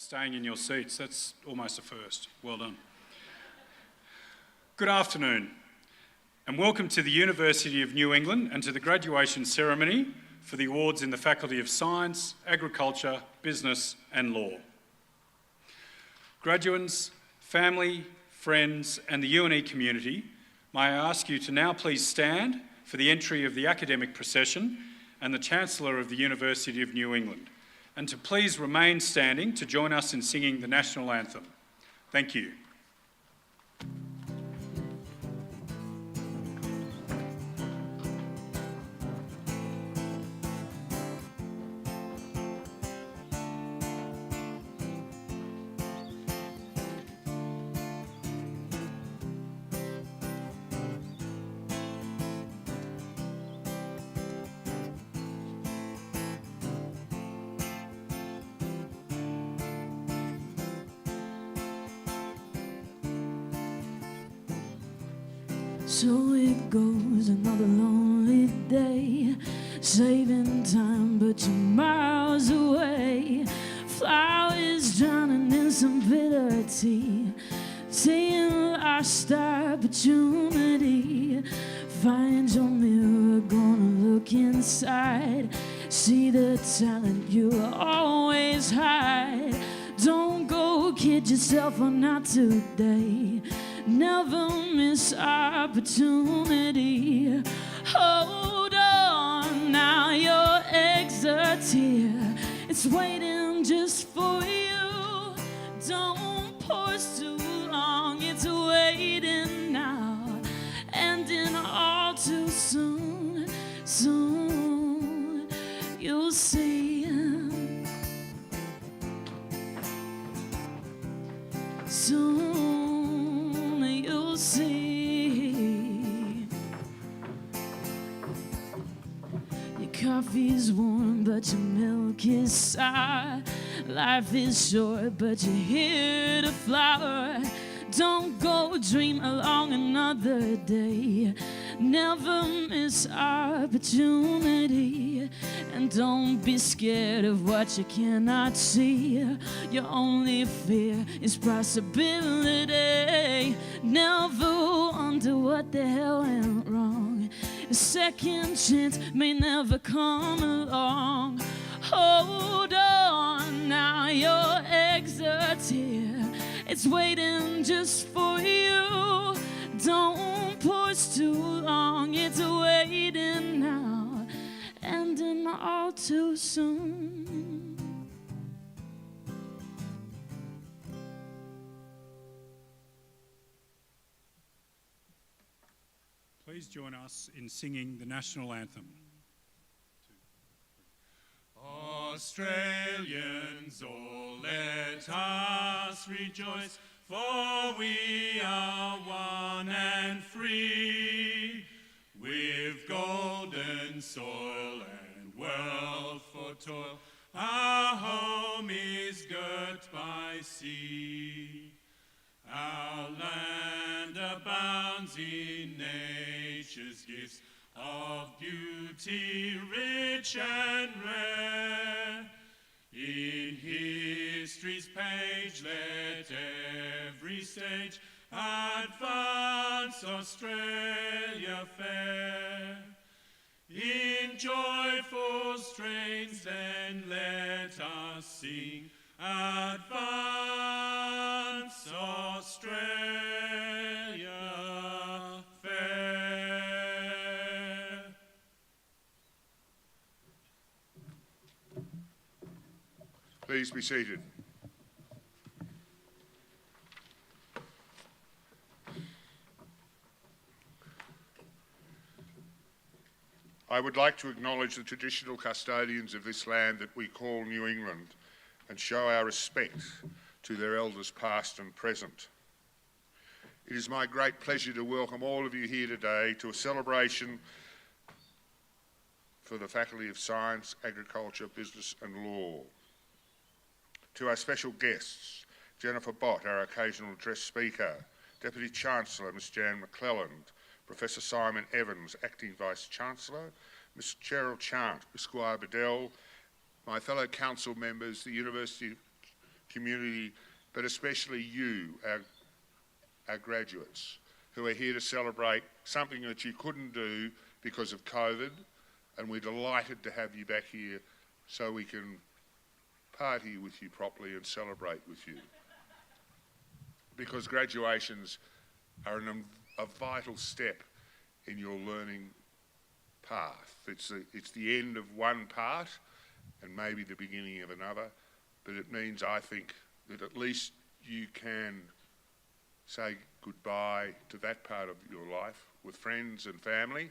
staying in your seats. That's almost a first. Well done. Good afternoon, and welcome to the University of New England and to the graduation ceremony for the awards in the Faculty of Science, Agriculture, Business and Law. Graduates, family, friends and the UNE community, may I ask you to now please stand for the entry of the academic procession and the Chancellor of the University of New England, and to please remain standing to join us in singing the National Anthem. Thank you. So it goes, another lonely day, saving time but you're miles away. Flowers drowning in some bitter tea, seeing lost opportunity. Find your mirror, gonna look inside, see the talent you always hide. Don't go kid yourself or not today. Never miss opportunity. Hold on, now your exit here. It's waiting just for you. Don't pause too long, it's waiting now. Ending all too soon, soon you'll see. Soon you'll see. Your coffee's warm, but your milk is sour. Life is short, but you're here to flower. Don't go dream along another day. Never miss opportunity. And don't be scared of what you cannot see. Your only fear is possibility. Never wonder what the hell went wrong. A second chance may never come along. Hold on, now your exit's here. It's waiting just for you. Don't pause too long, it's waiting now. Ending all too soon. Please join us in singing the National Anthem. Australians, all let us rejoice, for we are one and free, with golden soil and wealth for toil. Our home is girt by sea. Our land abounds in nature's gifts, of beauty rich and rare. In history's page let every stage advance Australia fair. In joyful strains then let us sing, advance Australia fair. Please be seated. I would like to acknowledge the traditional custodians of this land that we call New England and show our respect to their elders past and present. It is my great pleasure to welcome all of you here today to a celebration for the Faculty of Science, Agriculture, Business and Law. To our special guests, Jennifer Bott, our occasional address speaker, Deputy Chancellor Ms Jan McClelland, Professor Simon Evans, Acting Vice-Chancellor, Ms Cheryl Chant, Esquire Bedell, my fellow council members, the University community, but especially you, our graduates, who are here to celebrate something that you couldn't do because of COVID, and we're delighted to have you back here so we can party with you properly and celebrate with you. Because graduations are a vital step in your learning path. It's the end of one part and maybe the beginning of another, but it means, I think, that at least you can say goodbye to that part of your life with friends and family.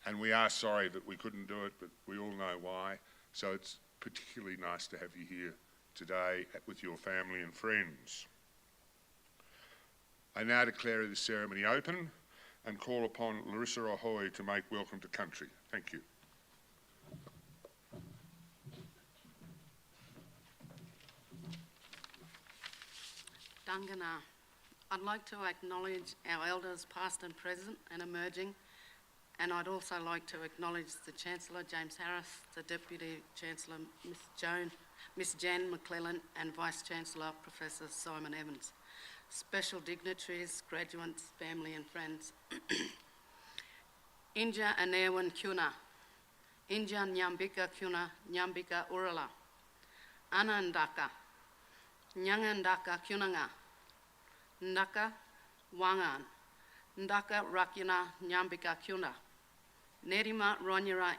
And we are sorry that we couldn't do it, but we all know why. So it's particularly nice to have you here today with your family and friends. I now declare the ceremony open and call upon Larissa Ahoy to make welcome to country. Thank you. Dangana. I'd like to acknowledge our elders past and present and emerging, and I'd also like to acknowledge the Chancellor James Harris, the Deputy Chancellor Miss Jan McClellan, and Vice Chancellor Professor Simon Evans. Special dignitaries, graduates, family and friends. Inja Anewan Kuna. Inja Nyambika Kuna, Nyambika Urala. Anandaka. Nyangandaka Kunanga. Ndaka Wangan. Ndaka Rakina Nyambika Kuna. Nerima Ronyara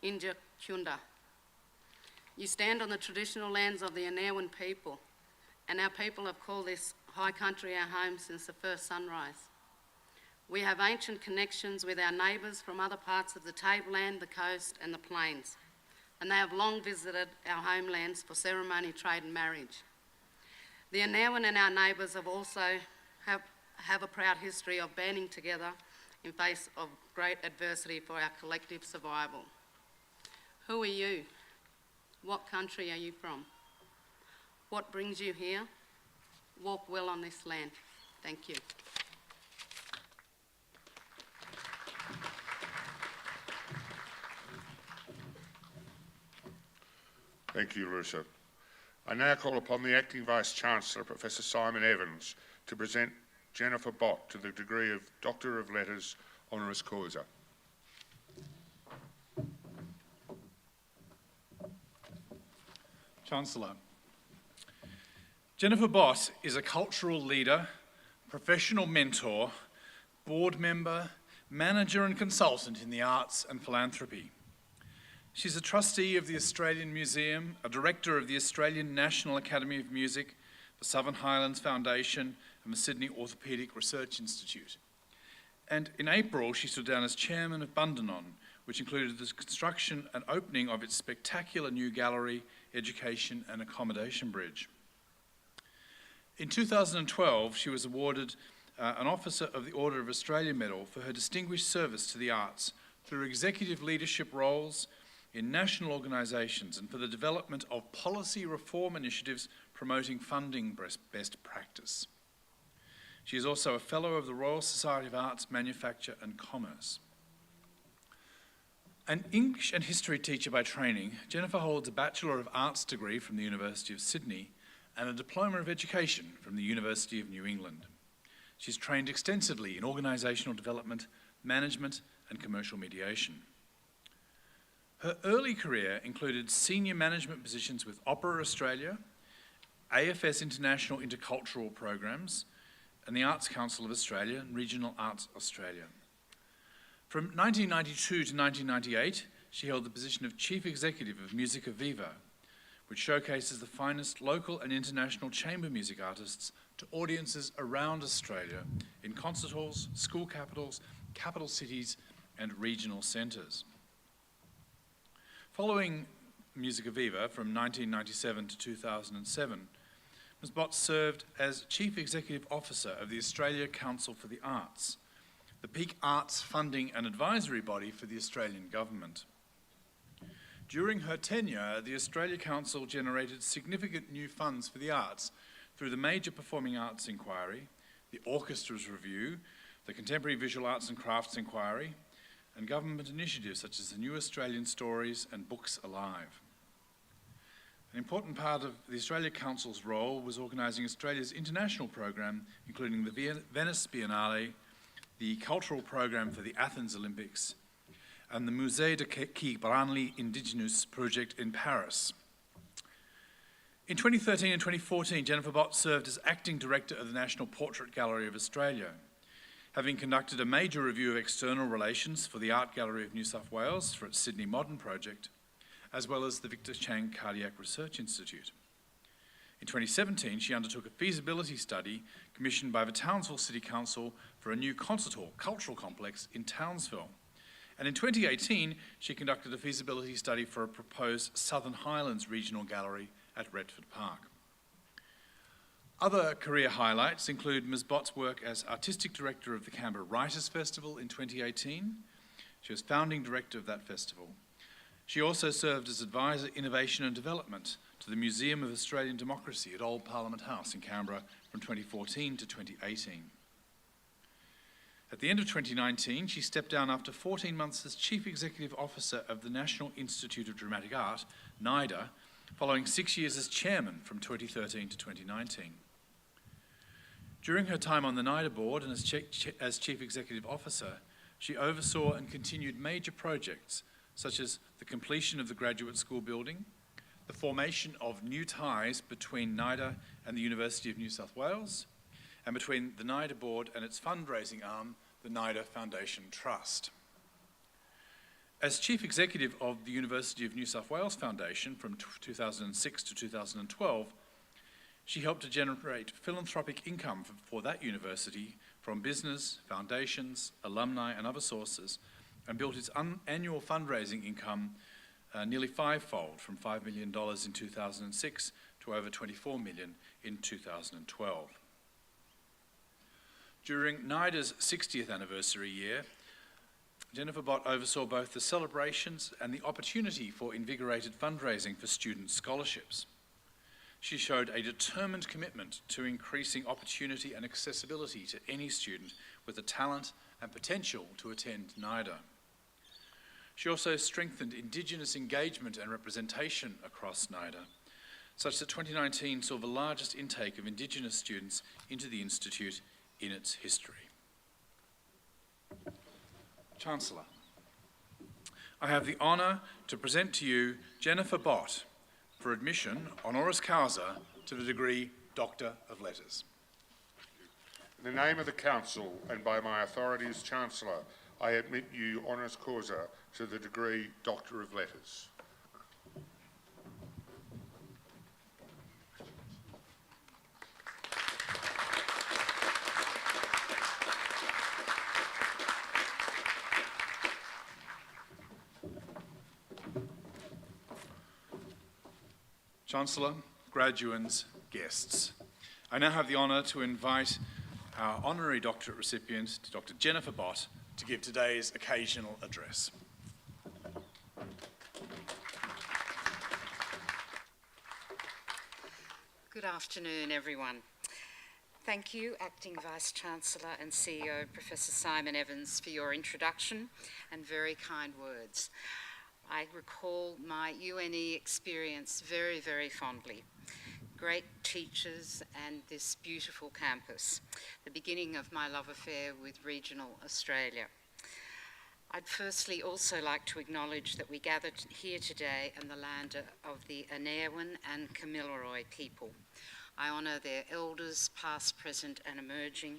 Inja Kunda. You stand on the traditional lands of the Anewan people, and our people have called this high country our home since the first sunrise. We have ancient connections with our neighbours from other parts of the tableland, the coast and the plains, and they have long visited our homelands for ceremony, trade and marriage. The Anewan and our neighbours have also have a proud history of banding together in face of great adversity for our collective survival. Who are you? What country are you from? What brings you here? Walk well on this land. Thank you. Thank you, Larissa. I now call upon the Acting Vice-Chancellor, Professor Simon Evans, to present Jennifer Bott to the degree of Doctor of Letters, Honoris Causa. Chancellor. Jennifer Bott is a cultural leader, professional mentor, board member, manager and consultant in the arts and philanthropy. She's a trustee of the Australian Museum, a director of the Australian National Academy of Music, the Southern Highlands Foundation and the Sydney Orthopaedic Research Institute. And in April, she stood down as chairman of Bundanon, which included the construction and opening of its spectacular new gallery, education and accommodation bridge. In 2012, she was awarded an Officer of the Order of Australia Medal for her distinguished service to the arts through executive leadership roles in national organisations and for the development of policy reform initiatives promoting funding best practice. She is also a Fellow of the Royal Society of Arts, Manufacture and Commerce. An English and History teacher by training, Jennifer holds a Bachelor of Arts degree from the University of Sydney and a Diploma of Education from the University of New England. She's trained extensively in organisational development, management and commercial mediation. Her early career included senior management positions with Opera Australia, AFS International Intercultural Programs, and the Arts Council of Australia and Regional Arts Australia. From 1992 to 1998, she held the position of Chief Executive of Musica Viva, which showcases the finest local and international chamber music artists to audiences around Australia in concert halls, school capitals, capital cities, and regional centres. Following Musica Viva from 1997 to 2007, Ms. Bott served as Chief Executive Officer of the Australia Council for the Arts, the peak arts funding and advisory body for the Australian Government. During her tenure, the Australia Council generated significant new funds for the arts through the Major Performing Arts Inquiry, the Orchestras Review, the Contemporary Visual Arts and Crafts Inquiry, and government initiatives such as the New Australian Stories and Books Alive. An important part of the Australia Council's role was organising Australia's international program, including the Venice Biennale, the cultural program for the Athens Olympics, and the Musée de Quai Branly Indigenous project in Paris. In 2013 and 2014, Jennifer Bott served as acting director of the National Portrait Gallery of Australia, having conducted a major review of external relations for the Art Gallery of New South Wales for its Sydney Modern project, as well as the Victor Chang Cardiac Research Institute. In 2017, she undertook a feasibility study commissioned by the Townsville City Council for a new concert hall cultural complex in Townsville. And in 2018, she conducted a feasibility study for a proposed Southern Highlands Regional Gallery at Retford Park. Other career highlights include Ms. Bott's work as Artistic Director of the Canberra Writers' Festival in 2018. She was founding director of that festival. She also served as Advisor Innovation and Development to the Museum of Australian Democracy at Old Parliament House in Canberra from 2014 to 2018. At the end of 2019, she stepped down after 14 months as Chief Executive Officer of the National Institute of Dramatic Art, NIDA, following 6 years as Chairman from 2013 to 2019. During her time on the NIDA board and as Chief Executive Officer, she oversaw and continued major projects such as the completion of the graduate school building, the formation of new ties between NIDA and the University of New South Wales, and between the NIDA board and its fundraising arm, the NIDA Foundation Trust. As Chief Executive of the University of New South Wales Foundation from 2006 to 2012, she helped to generate philanthropic income for that university from business, foundations, alumni and other sources, and built its annual fundraising income nearly fivefold from $5 million in 2006 to over $24 million in 2012. During NIDA's 60th anniversary year, Jennifer Bott oversaw both the celebrations and the opportunity for invigorated fundraising for student scholarships. She showed a determined commitment to increasing opportunity and accessibility to any student with the talent and potential to attend NIDA. She also strengthened Indigenous engagement and representation across NIDA, such that 2019 saw the largest intake of Indigenous students into the Institute in its history. Chancellor, I have the honour to present to you Jennifer Bott for admission, honoris causa, to the degree Doctor of Letters. In the name of the Council and by my authority as Chancellor, I admit you honoris causa to the degree Doctor of Letters. Chancellor, graduands, guests, I now have the honour to invite our honorary doctorate recipient, Dr. Jennifer Bott, to give today's occasional address. Good afternoon, everyone. Thank you, Acting Vice-Chancellor and CEO Professor Simon Evans, for your introduction and very kind words. I recall my UNE experience very, very fondly. Great teachers and this beautiful campus, the beginning of my love affair with regional Australia. I'd firstly also like to acknowledge that we gathered here today in the land of the Aneerwan and Kamilaroi people. I honour their elders, past, present and emerging,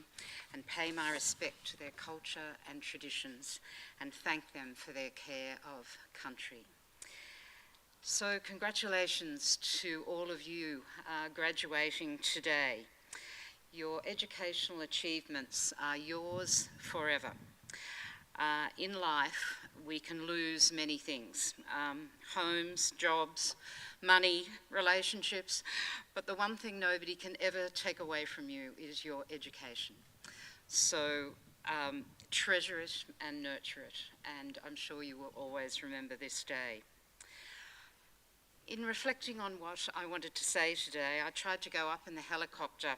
and pay my respect to their culture and traditions, and thank them for their care of country. So congratulations to all of you graduating today. Your educational achievements are yours forever. In life, we can lose many things, homes, jobs, money, relationships, but the one thing nobody can ever take away from you is your education. So treasure it and nurture it, and I'm sure you will always remember this day. In reflecting on what I wanted to say today, I tried to go up in the helicopter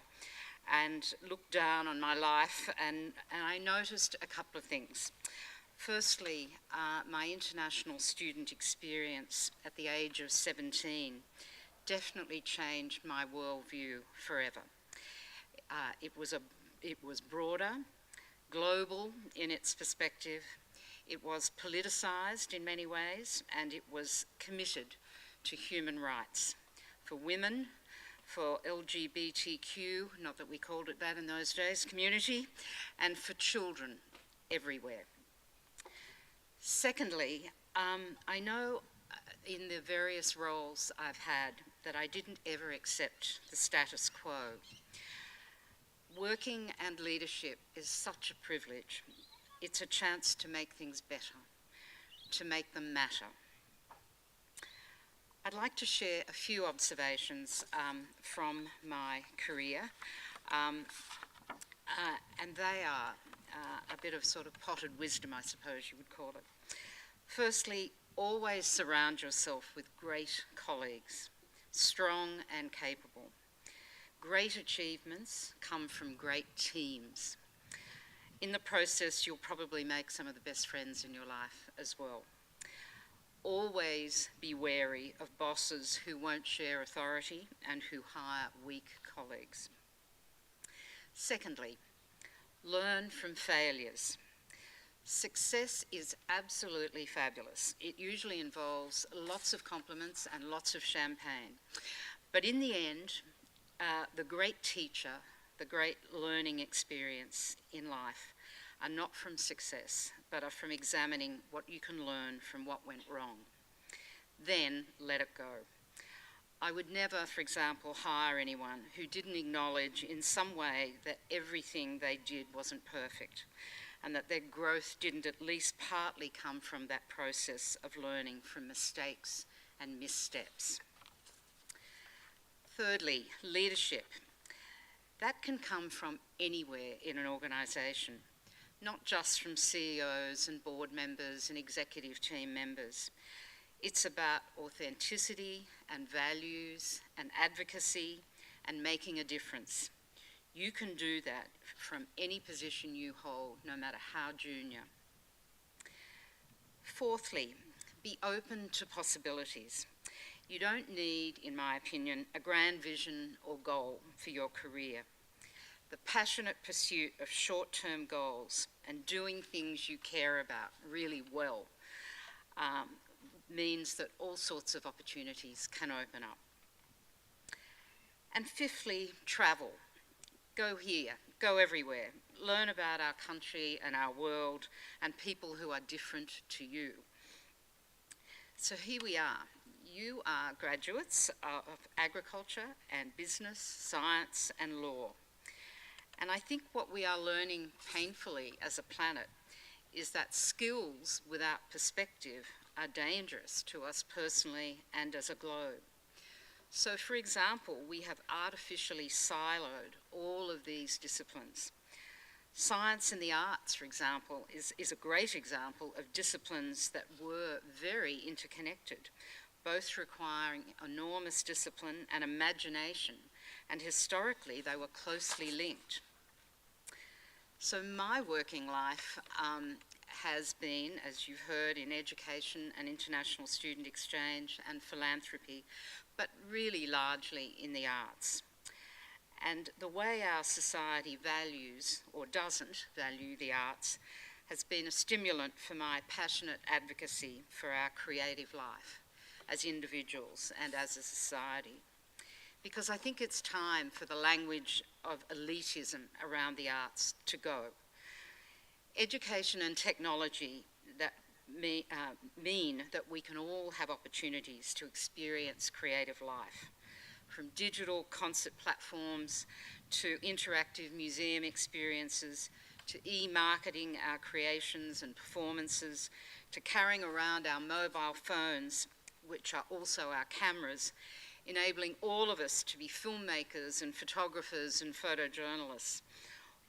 and look down on my life, and I noticed a couple of things. Firstly, my international student experience at the age of 17 definitely changed my worldview forever. It was broader, global in its perspective. It was politicised in many ways, and it was committed to human rights for women, for LGBTQ, not that we called it that in those days, community, and for children everywhere. Secondly, I know in the various roles I've had that I didn't ever accept the status quo. Working and leadership is such a privilege. It's a chance to make things better, to make them matter. I'd like to share a few observations from my career, and they are a bit of sort of potted wisdom, I suppose you would call it. Firstly, always surround yourself with great colleagues, strong and capable. Great achievements come from great teams. In the process, you'll probably make some of the best friends in your life as well. Always be wary of bosses who won't share authority and who hire weak colleagues. Secondly, learn from failures. Success is absolutely fabulous. It usually involves lots of compliments and lots of champagne. But in the end, the great teacher, the great learning experience in life are not from success, but are from examining what you can learn from what went wrong. Then let it go. I would never, for example, hire anyone who didn't acknowledge in some way that everything they did wasn't perfect, and that their growth didn't at least partly come from that process of learning from mistakes and missteps. Thirdly, leadership. That can come from anywhere in an organisation, not just from CEOs and board members and executive team members. It's about authenticity and values and advocacy and making a difference. You can do that from any position you hold, no matter how junior. Fourthly, be open to possibilities. You don't need, in my opinion, a grand vision or goal for your career. The passionate pursuit of short-term goals and doing things you care about really well means that all sorts of opportunities can open up. And fifthly, travel. Go here, go everywhere. Learn about our country and our world and people who are different to you. So here we are. You are graduates of agriculture and business, science and law. And I think what we are learning painfully as a planet is that skills without perspective are dangerous to us personally and as a globe. So, for example, we have artificially siloed all of these disciplines. Science and the arts, for example, is a great example of disciplines that were very interconnected, both requiring enormous discipline and imagination, and historically they were closely linked. So my working life has been, as you've heard, in education and international student exchange and philanthropy, but really largely in the arts. And the way our society values, or doesn't value, the arts has been a stimulant for my passionate advocacy for our creative life as individuals and as a society. Because I think it's time for the language of elitism around the arts to go. Education and technology that mean that we can all have opportunities to experience creative life, from digital concert platforms to interactive museum experiences, to e-marketing our creations and performances, to carrying around our mobile phones, which are also our cameras, enabling all of us to be filmmakers and photographers and photojournalists.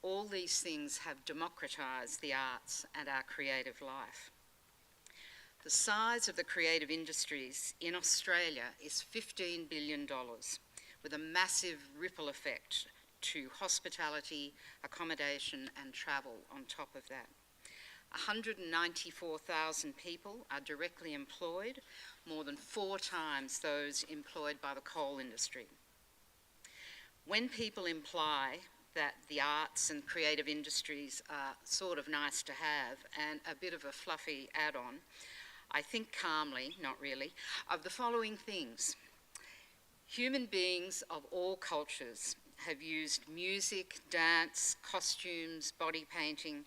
All these things have democratised the arts and our creative life. The size of the creative industries in Australia is $15 billion, with a massive ripple effect to hospitality, accommodation and travel on top of that. 194,000 people are directly employed, more than 4 times those employed by the coal industry. When people imply that the arts and creative industries are sort of nice to have and a bit of a fluffy add-on, I think calmly, not really, of the following things. Human beings of all cultures have used music, dance, costumes, body painting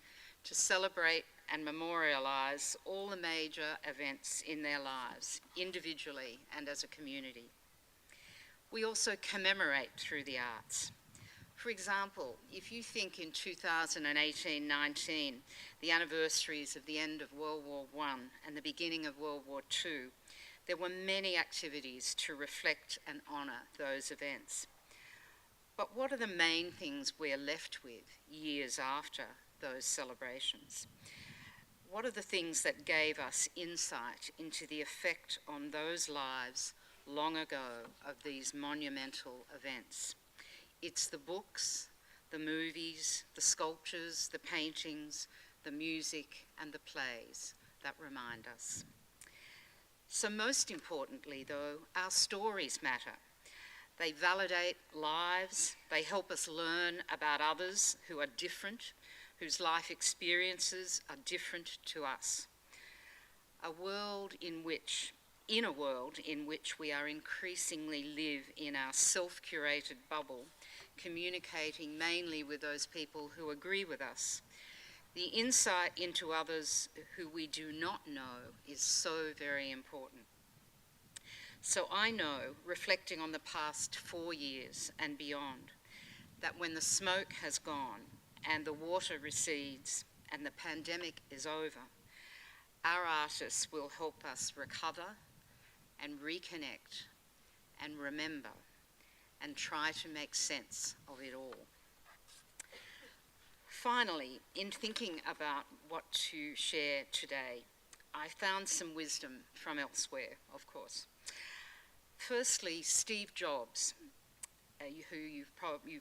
to celebrate and memorialise all the major events in their lives, individually and as a community. We also commemorate through the arts. For example, if you think in 2018-19, the anniversaries of the end of World War I and the beginning of World War II, there were many activities to reflect and honour those events. But what are the main things we're left with years after those celebrations? What are the things that gave us insight into the effect on those lives long ago of these monumental events? It's the books, the movies, the sculptures, the paintings, the music, and the plays that remind us. So most importantly, though, our stories matter. They validate lives, they help us learn about others who are different, whose life experiences are different to us. In a world in which we are increasingly live in our self-curated bubble, communicating mainly with those people who agree with us, the insight into others who we do not know is so very important. So I know, reflecting on the past 4 years and beyond, that when the smoke has gone and the water recedes and the pandemic is over, our artists will help us recover and reconnect and remember and try to make sense of it all. Finally, in thinking about what to share today, I found some wisdom from elsewhere, of course. Firstly, Steve Jobs, who you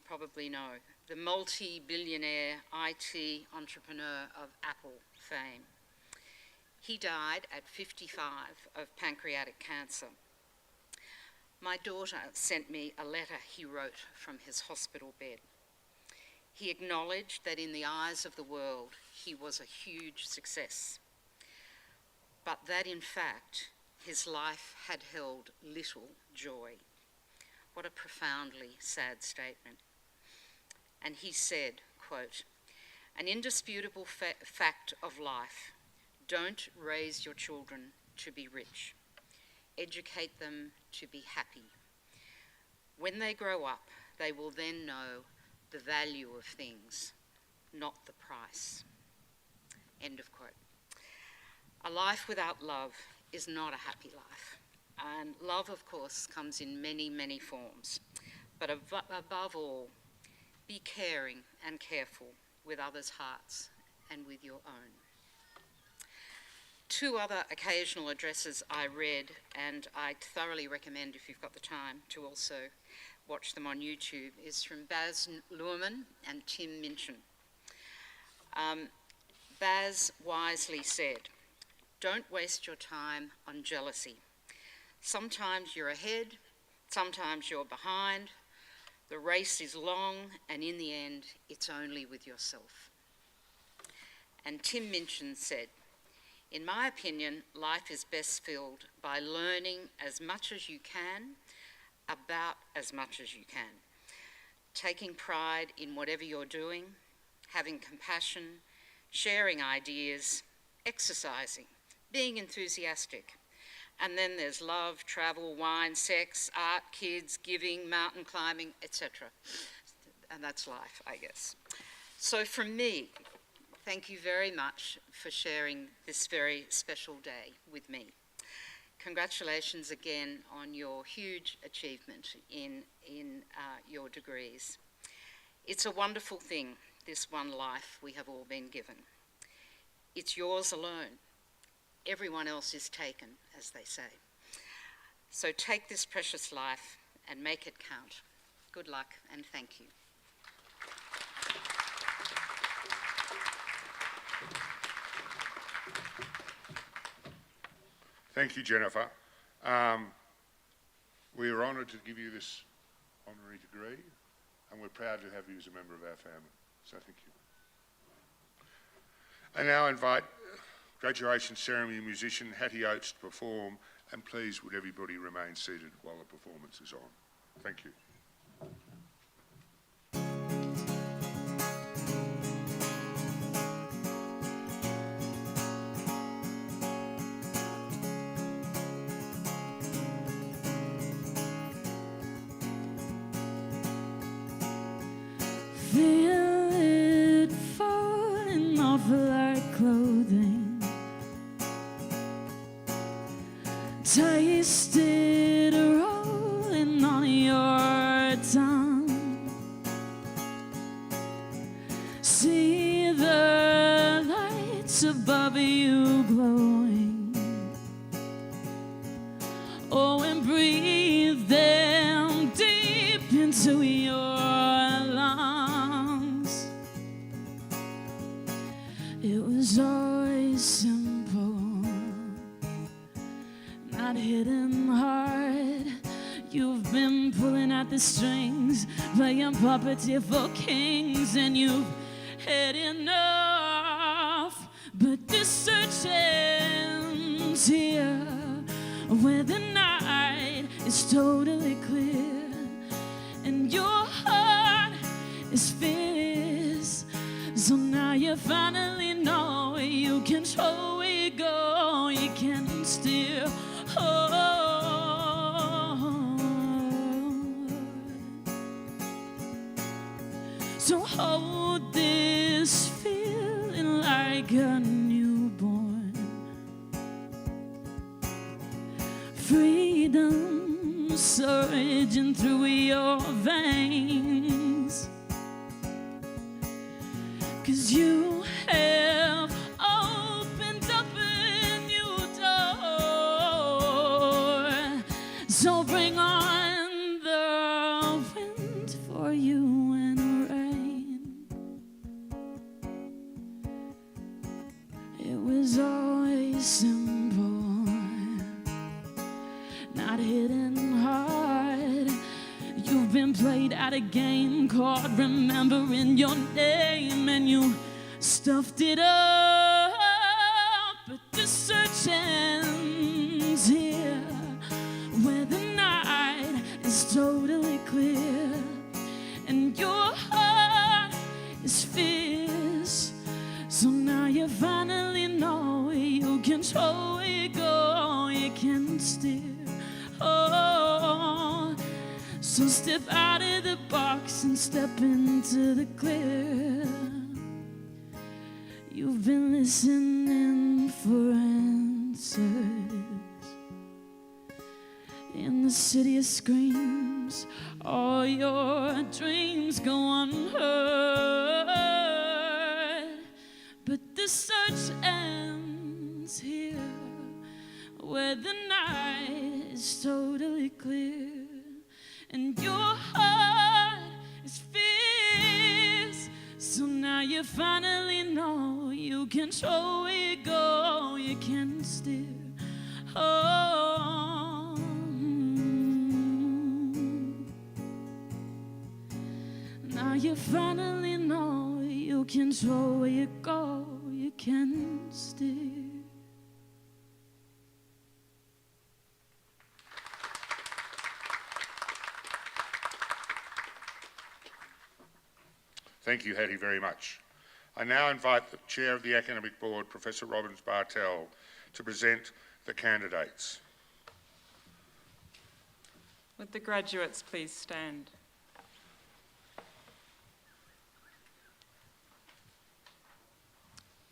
probably know, the multi-billionaire IT entrepreneur of Apple fame. He died at 55 of pancreatic cancer. My daughter sent me a letter he wrote from his hospital bed. He acknowledged that in the eyes of the world, he was a huge success, but that in fact, his life had held little joy. What a profoundly sad statement. And he said, quote, "An indisputable fact of life, don't raise your children to be rich. Educate them to be happy. When they grow up, they will then know the value of things, not the price." End of quote. A life without love is not a happy life. And love, of course, comes in many, many forms. But above all, be caring and careful with others' hearts and with your own. 2 other occasional addresses I read, and I thoroughly recommend, if you've got the time, to also watch them on YouTube, is from Baz Luhrmann and Tim Minchin. Baz wisely said, "Don't waste your time on jealousy. Sometimes you're ahead, sometimes you're behind. The race is long, and in the end, it's only with yourself." And Tim Minchin said, "In my opinion, life is best filled by learning as much as you can about as much as you can, taking pride in whatever you're doing, having compassion, sharing ideas, exercising, being enthusiastic. And then there's love, travel, wine, sex, art, kids, giving, mountain climbing, etc. And that's life, I guess." So from me, thank you very much for sharing this very special day with me. Congratulations again on your huge achievement in your degrees. It's a wonderful thing, this one life we have all been given. It's yours alone. Everyone else is taken, as they say. So take this precious life and make it count. Good luck and thank you. Thank you, Jennifer. We are honoured to give you this honorary degree, and we're proud to have you as a member of our family. So thank you. I now invite graduation ceremony musician Hattie Oates to perform, and please would everybody remain seated while the performance is on. Thank you. Feel it falling off like clothing. Taste it rolling on your tongue. See the lights above you glowing. Oh, and breathe them deep into your lungs. It was always simple, not hidden hard. You've been pulling at the strings, playing puppeteer for kings, and you've had enough. But this search ends here, where the night is totally clear, and your heart is fierce. So now you finally know you control where you go, you can steer. So hold this feeling like a newborn. Freedom surging through your veins. 'Cause you have opened up a new door. So bring on the wind for you and rain. It was always simple, not hidden hard. You've been played at a game called remembering your name, and you stuffed it up. But the search ends here, where the night is totally clear, and your heart is fierce. So now you finally know you control where you go, you can steer. Oh, so step out of the box and step into the clear. You've been listening for answers in the city of screams. All your dreams go unheard, but the search ends here, where the night is totally clear, and your heart is fierce. So now you finally know you control where you go, you can steer. Oh, now you finally know you control where you go, you can steer. Thank you, Hattie, very much. I now invite the Chair of the Academic Board, Professor Robbins Bartell, to present the candidates. Would the graduates please stand?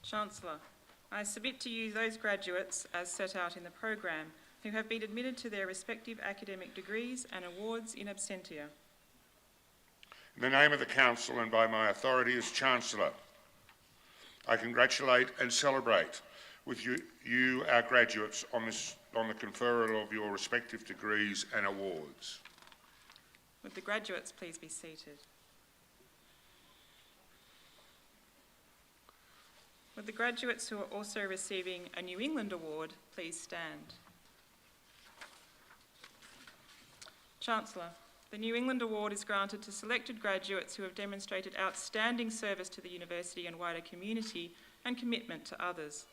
Chancellor, I submit to you those graduates as set out in the program who have been admitted to their respective academic degrees and awards in absentia. In the name of the Council and by my authority as Chancellor, I congratulate and celebrate with you our graduates on the conferral of your respective degrees and awards. Would the graduates please be seated? Would the graduates who are also receiving a New England Award please stand? Chancellor, the New England Award is granted to selected graduates who have demonstrated outstanding service to the university and wider community and commitment to others.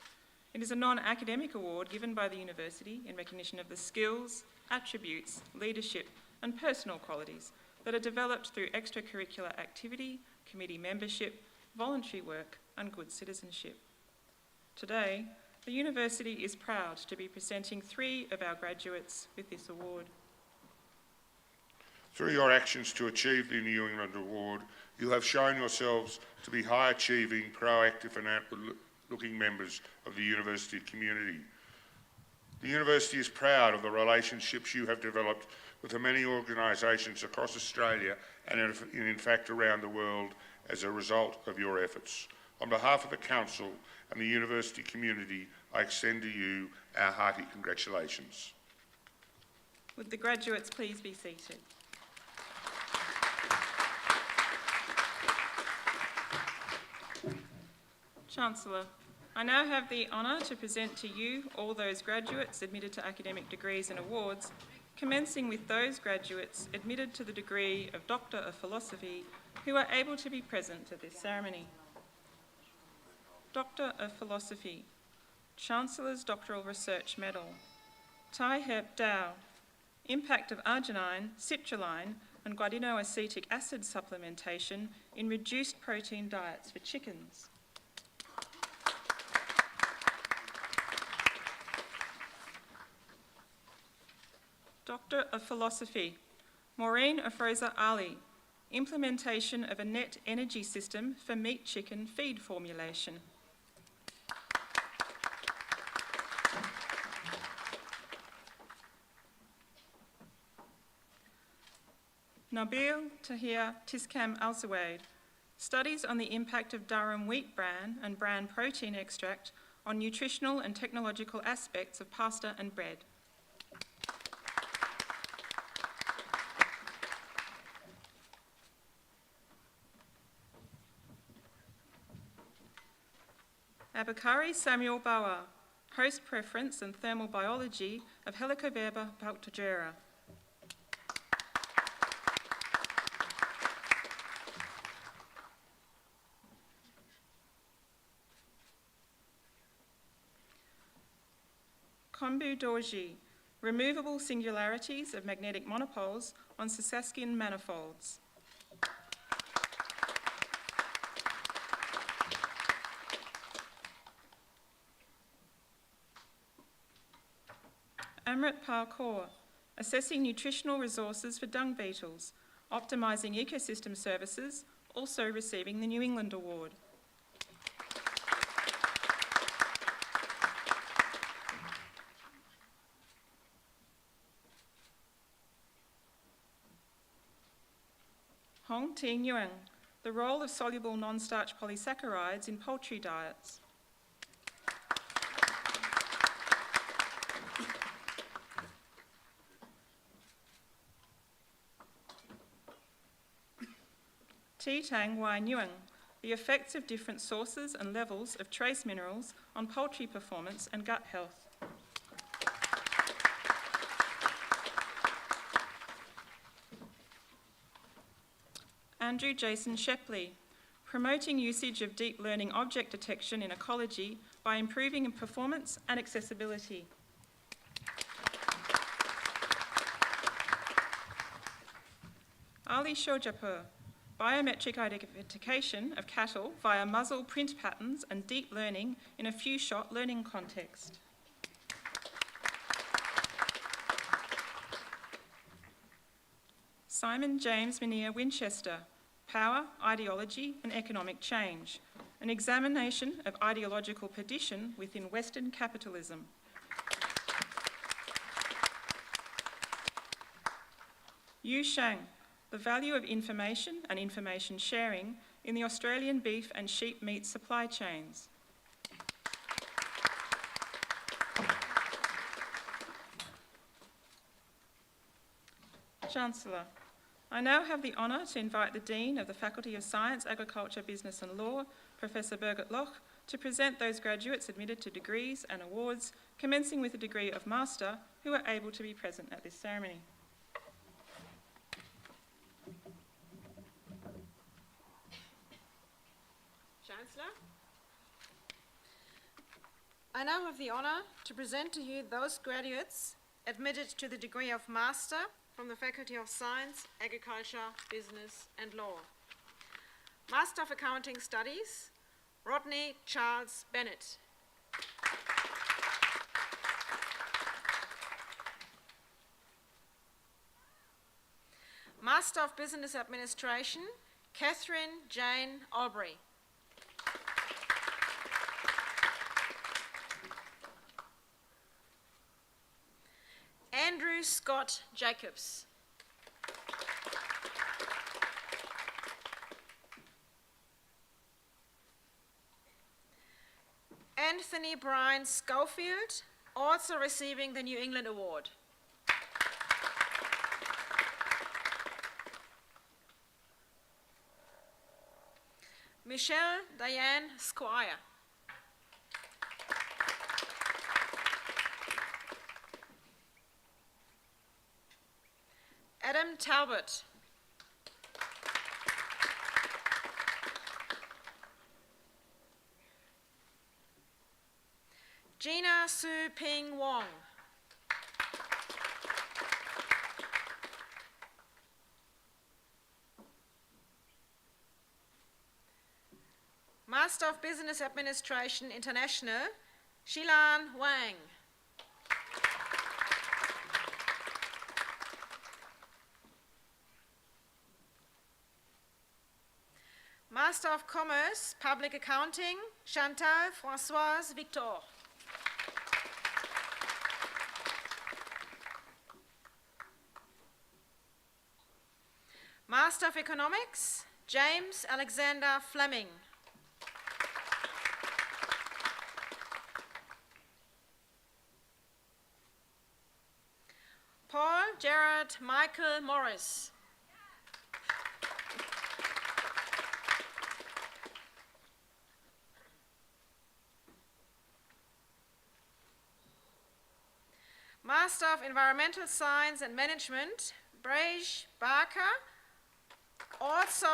It is a non-academic award given by the university in recognition of the skills, attributes, leadership and personal qualities that are developed through extracurricular activity, committee membership, voluntary work and good citizenship. Today, the university is proud to be presenting 3 of our graduates with this award. Through your actions to achieve the New England Award, you have shown yourselves to be high-achieving, proactive and outward-looking members of the university community. The university is proud of the relationships you have developed with the many organisations across Australia and in fact around the world as a result of your efforts. On behalf of the Council and the university community, I extend to you our hearty congratulations. Would the graduates please be seated? Chancellor, I now have the honour to present to you all those graduates admitted to academic degrees and awards, commencing with those graduates admitted to the degree of Doctor of Philosophy who are able to be present at this ceremony. Doctor of Philosophy, Chancellor's Doctoral Research Medal, Tai Hep Dao, Impact of Arginine, Citrulline and Guanidinoacetic acid supplementation in reduced protein diets for chickens. Doctor of Philosophy, Maureen Afroza Ali, Implementation of a Net Energy System for Meat Chicken Feed Formulation. Nabil Tahir Tiskam Al-Zawaid, Studies on the Impact of Durham Wheat Bran and Bran Protein Extract on Nutritional and Technological Aspects of Pasta and Bread. Abakari Samuel Bawa, Host Preference and Thermal Biology of Helicoverpa Pultigera. Kombu Dorji, Removable Singularities of Magnetic Monopoles on Saskaskin Manifolds. Amrit Parkour, Assessing Nutritional Resources for Dung Beetles, Optimising Ecosystem Services, also receiving the New England Award. Hong Ti Nguyen, The Role of Soluble Non-Starch Polysaccharides in Poultry Diets. T. Tang Wai Nguyen, The Effects of Different Sources and Levels of Trace Minerals on Poultry Performance and Gut Health. Andrew Jason Shepley, Promoting Usage of Deep Learning Object Detection in Ecology by Improving Performance and Accessibility. Ali Shojapur, Biometric Identification of Cattle via Muzzle Print Patterns and Deep Learning in a Few-Shot Learning Context. Simon James Minier Winchester, Power, Ideology and Economic Change, an examination of ideological perdition within Western capitalism. Yu Shang, The Value of Information and Information Sharing in the Australian Beef and Sheep Meat Supply Chains. Chancellor, I now have the honour to invite the Dean of the Faculty of Science, Agriculture, Business and Law, Professor Birgit Loch, to present those graduates admitted to degrees and awards, commencing with the degree of Master, who are able to be present at this ceremony. Chancellor. I now have the honour to present to you those graduates admitted to the degree of Master from the Faculty of Science, Agriculture, Business and Law. Master of Accounting Studies, Rodney Charles Bennett. Master of Business Administration, Catherine Jane Albury. Andrew Scott Jacobs. Anthony Brian Schofield, also receiving the New England Award. Michelle Diane Squire. Adam Talbot. Gina Su Ping Wong. Master of Business Administration International, Shilan Wang. Master of Commerce, Public Accounting, Chantal Françoise Victor. Master of Economics, James Alexander Fleming. Paul Gerard Michael Morris. Master of Environmental Science and Management, Brej Barker, also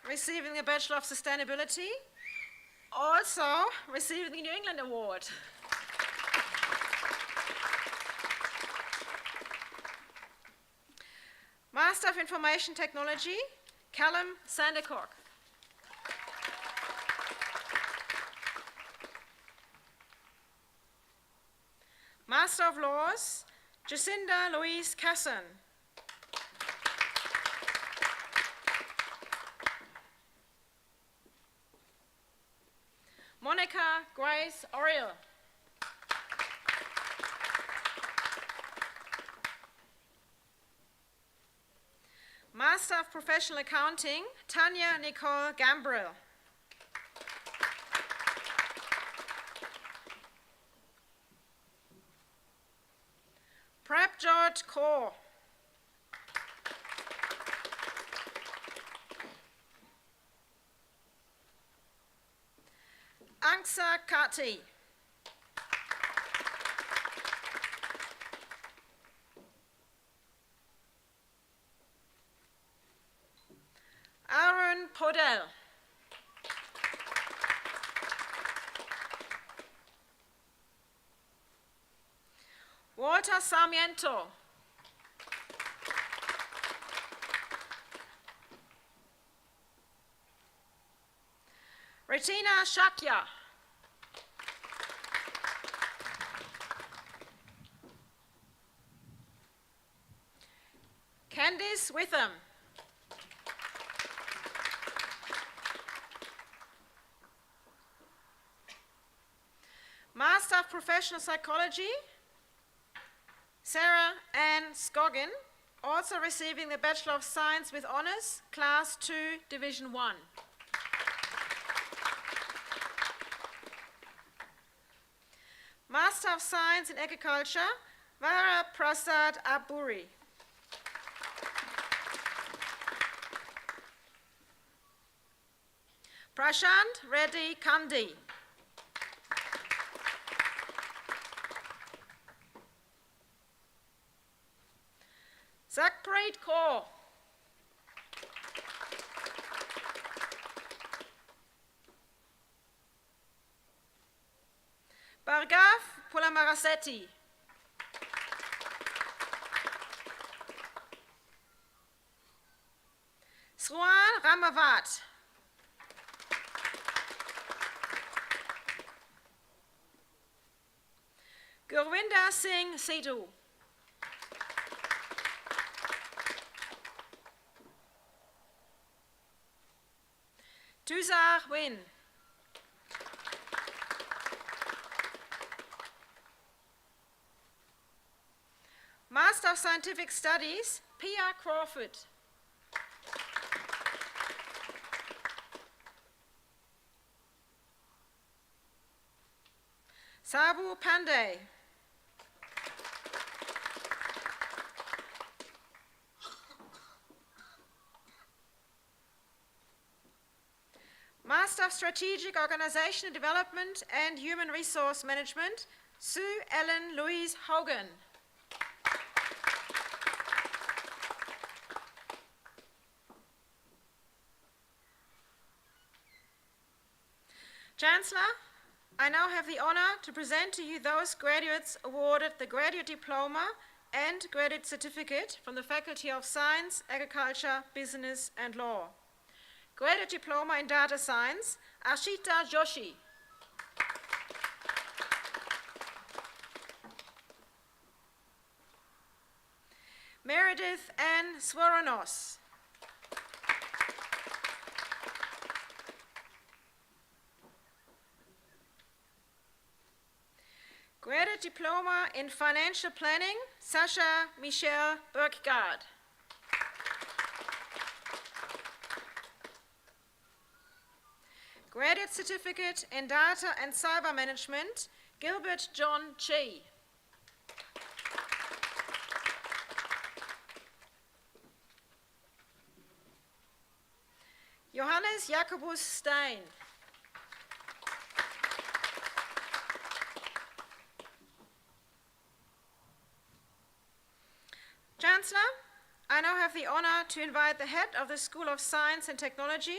receiving a Bachelor of Sustainability, also receiving the New England Award. Master of Information Technology, Callum Sandercock. Master of Laws, Jacinda Louise Casson. Monica Grace Oriel. Master of Professional Accounting, Tanya Nicole Gambrill. Prabjot Kaur. Angsa Kati. Aaron Podell. Walter Sarmiento. Retina Shakya. Candice Witham. Master of Professional Psychology, Sarah Ann Scoggin, also receiving the Bachelor of Science with Honours, Class 2, Division 1. Master of Science in Agriculture, Vara Prasad Aburi. Prashant Reddy Kandi. Zakpreet Kaur. Shargav Pulamarasetti. Sruan Ramavat. Gurwinder Singh Sidhu. Tuzar Win. Master of Scientific Studies, Pia Crawford. Sabu Pandey. Master of Strategic Organizational Development and Human Resource Management, Sue Ellen Louise Hogan. Chancellor, I now have the honor to present to you those graduates awarded the Graduate Diploma and Graduate Certificate from the Faculty of Science, Agriculture, Business and Law. Graduate Diploma in Data Science, Ashita Joshi. Meredith Ann Swaranos. Graduate Diploma in Financial Planning, Sasha Michelle Burkgaard. Graduate Certificate in Data and Cyber Management, Gilbert John Chi. Johannes Jacobus Stein. Chancellor, I now have the honor to invite the head of the School of Science and Technology,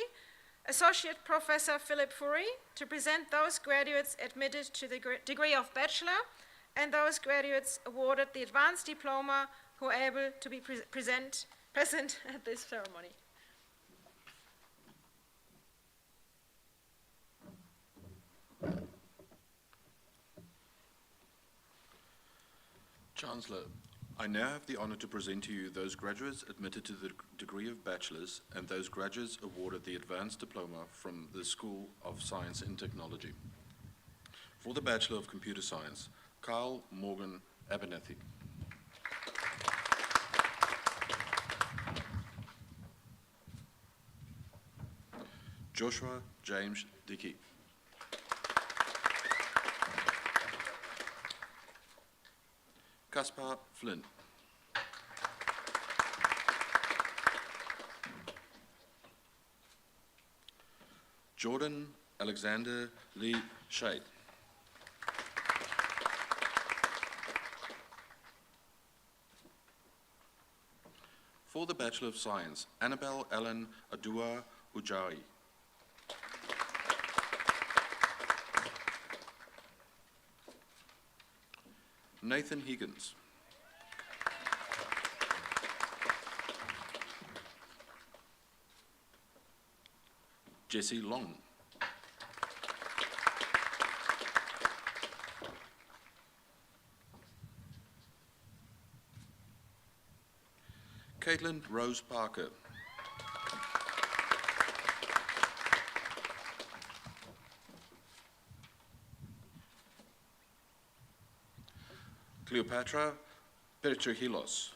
Associate Professor Philip Furey, to present those graduates admitted to the degree of Bachelor and those graduates awarded the Advanced Diploma who are able to be present at this ceremony. Chancellor, I now have the honor to present to you those graduates admitted to the degree of Bachelors and those graduates awarded the Advanced Diploma from the School of Science and Technology. For the Bachelor of Computer Science, Kyle Morgan Abernathy. Joshua James Dickey. Caspar Flynn. Jordan Alexander Lee Shade. For the Bachelor of Science, Annabelle Ellen Adua Ujari. Nathan Higgins. Jesse Long. Caitlin Rose Parker. Cleopatra Perchehilos.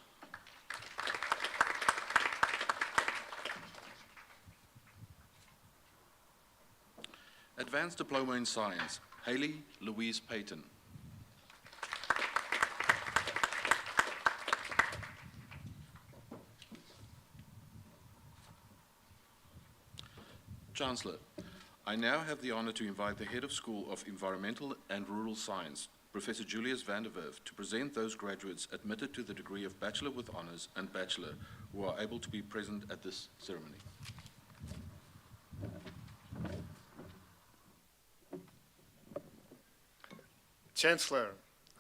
Advanced Diploma in Science, Haley Louise Payton. Chancellor, I now have the honor to invite the Head of School of Environmental and Rural Science, Professor Julius van der Werf, to present those graduates admitted to the degree of Bachelor with Honours and Bachelor who are able to be present at this ceremony. Chancellor,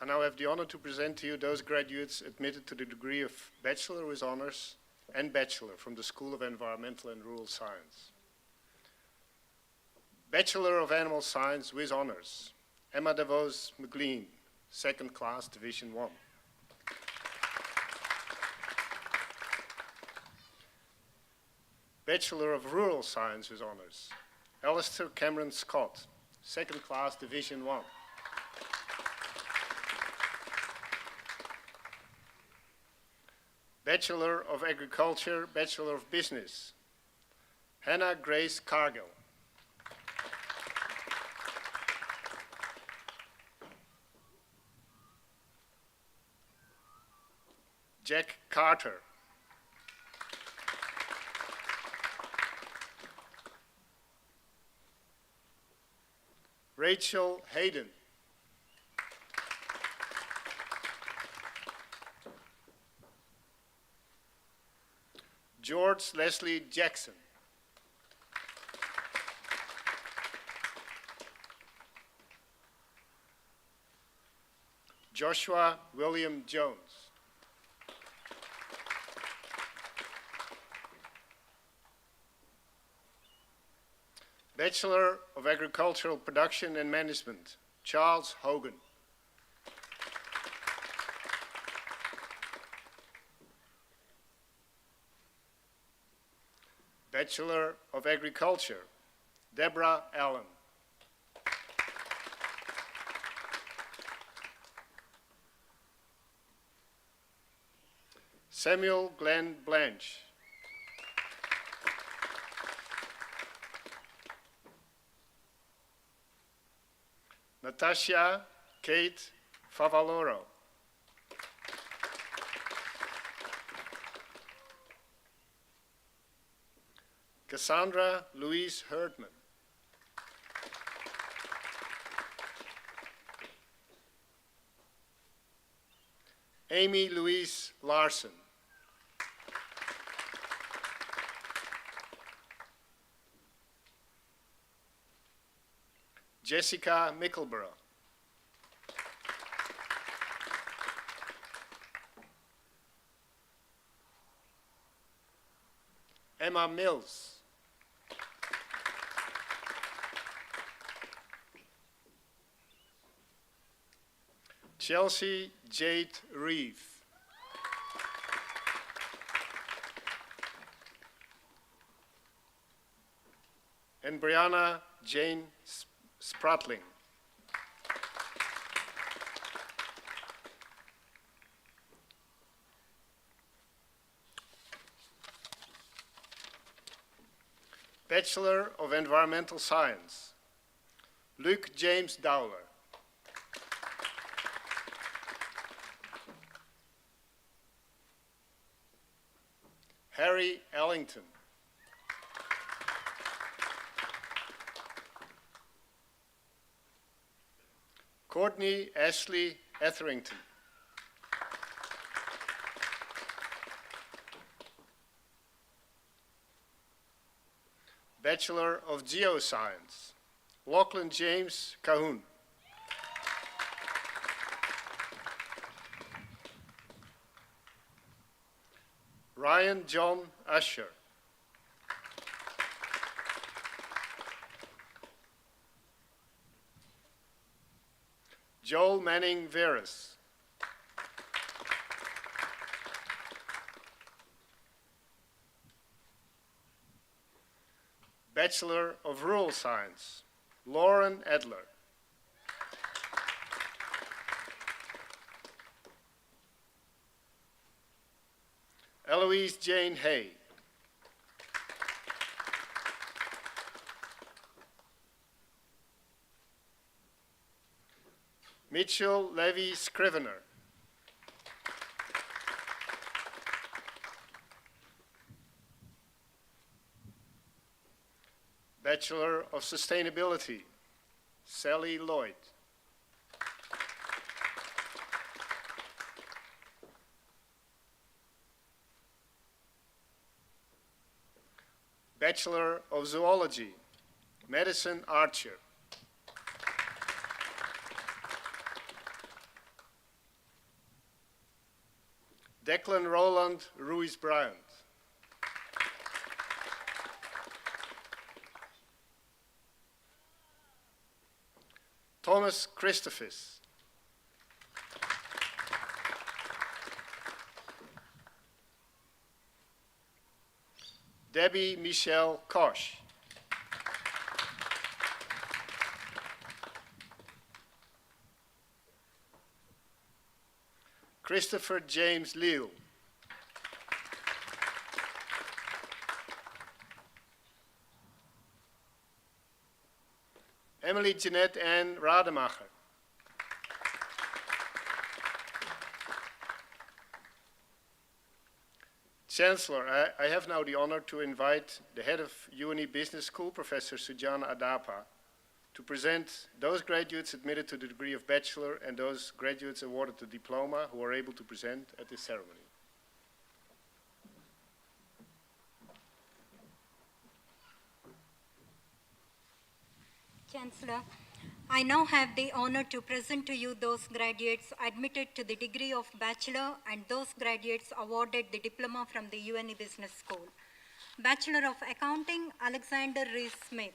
I now have the honor to present to you those graduates admitted to the degree of Bachelor with Honors and Bachelor from the School of Environmental and Rural Science. Bachelor of Animal Science with Honors, Emma DeVos McLean, second class, Division 1. Bachelor of Rural Science with Honors, Alistair Cameron Scott, second class, Division 1. Bachelor of Agriculture, Bachelor of Business, Hannah Grace Cargill. Jack Carter. Rachel Hayden. George Leslie Jackson. Joshua William Jones. Bachelor of Agricultural Production and Management, Charles Hogan. Bachelor of Agriculture, Deborah Allen. Samuel Glenn Blanche. Natasha Kate Favaloro. Cassandra Louise Herdman. Amy Louise Larson. Jessica Mickleborough. Emma Mills. Chelsea Jade Reeve. And Brianna Jane Spratling. Bachelor of Environmental Science, Luke James Dowler. Harry Ellington. Courtney Ashley Etherington. Bachelor of Geoscience, Lachlan James Cahoon. Ryan John Usher. Joel Manning Veras. Bachelor of Rural Science, Lauren Adler. Eloise Jane Hay. Mitchell Levy Scrivener. Bachelor of Sustainability, Sally Lloyd. Bachelor of Zoology, Madison Archer. Declan Roland Ruiz Bryant. Thomas Christophis. Debbie Michelle Koch. Christopher James Leal. Emily Jeanette Ann Rademacher. Chancellor, I have now the honor to invite the head of UNE Business School, Professor Sujana Adapa, to present those graduates admitted to the degree of bachelor and those graduates awarded the diploma who are able to present at this ceremony. Chancellor, I now have the honor to present to you those graduates admitted to the degree of bachelor and those graduates awarded the diploma from the UNE Business School. Bachelor of Accounting, Alexander Rees-Smith.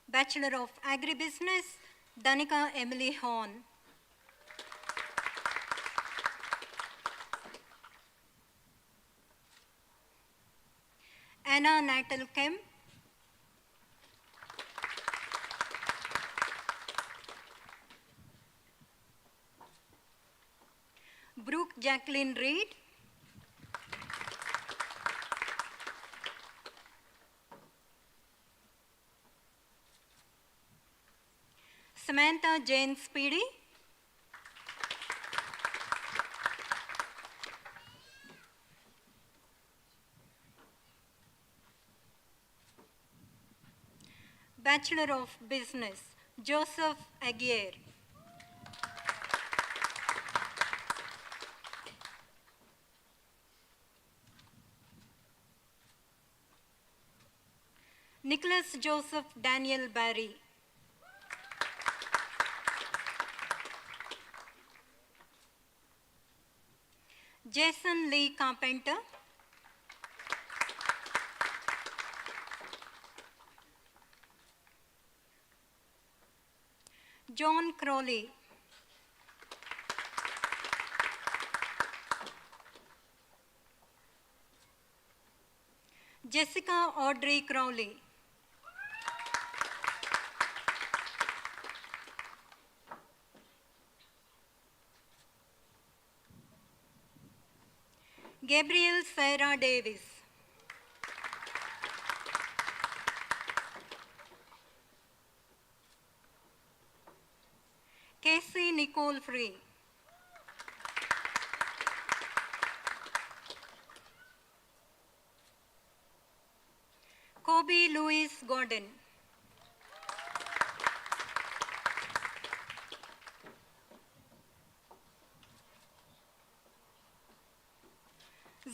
Bachelor of Agribusiness, Danica Emily Horn. Anna Natal Kemp. Brooke Jacqueline Reed. Samantha Jane Speedy. Bachelor of Business, Joseph Aguirre. Nicholas Joseph Daniel Barry. Jason Lee Carpenter. John Crowley. Jessica Audrey Crowley. Gabriel Sarah Davis. Casey Nicole Free. Kobe Louis Gordon.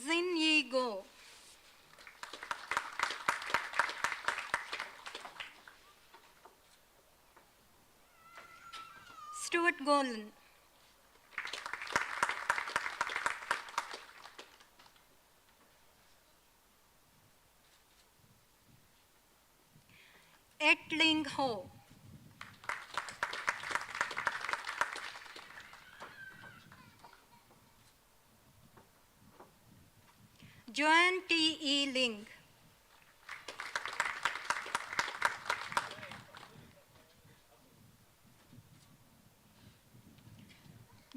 Zin Yi Go. Stuart Golan. Et Ling Ho. Joanne T. E. Ling.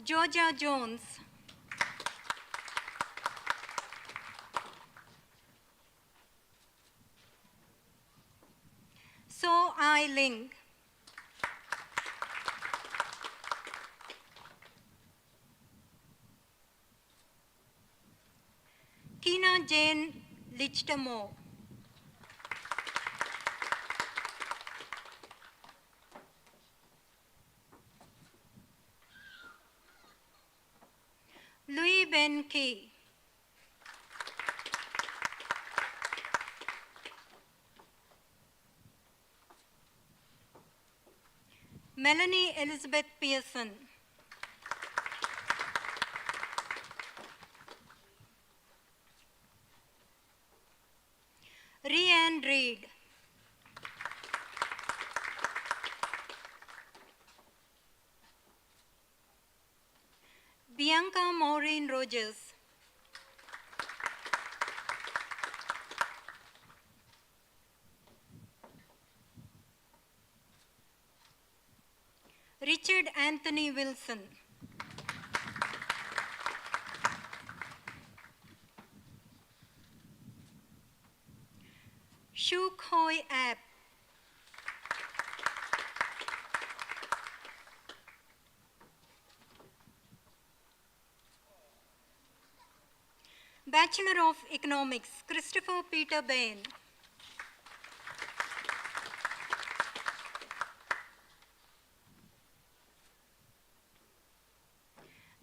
Georgia Jones. So I Ling. Kina Jane Lichtamo. Louis Ben Key. Melanie Elizabeth Pearson. Rianne Reed. Bianca Maureen Rogers. Richard Anthony Wilson. Shu Khoi App. Bachelor of Economics, Christopher Peter Bain.